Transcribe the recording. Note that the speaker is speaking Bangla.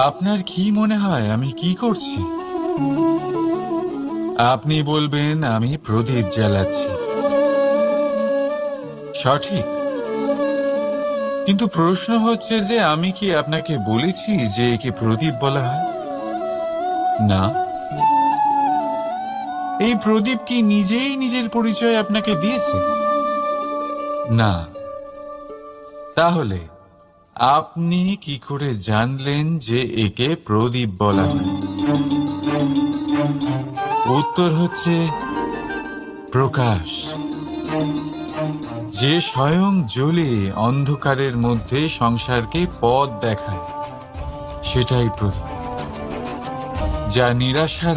আপনার কি মনে হয় আমি কি করছি? আপনি বলবেন আমি প্রদীপ জ্বালাচ্ছি, সঠিক। কিন্তু প্রশ্ন হচ্ছে যে আমি কি আপনাকে বলেছি যে একে প্রদীপ বলা হয়? না। এই প্রদীপ কি নিজেই নিজের পরিচয় আপনাকে দিয়েছে? না। তাহলে আপনি কি করে জানলেন যে একে প্রদীপ বলা হয়? উত্তর হচ্ছে প্রকাশ। যে স্বয়ং জ্বলে অন্ধকারের মধ্যে সংসারকে পথ দেখায়, সেটাই প্রদীপ, যা নিরাশার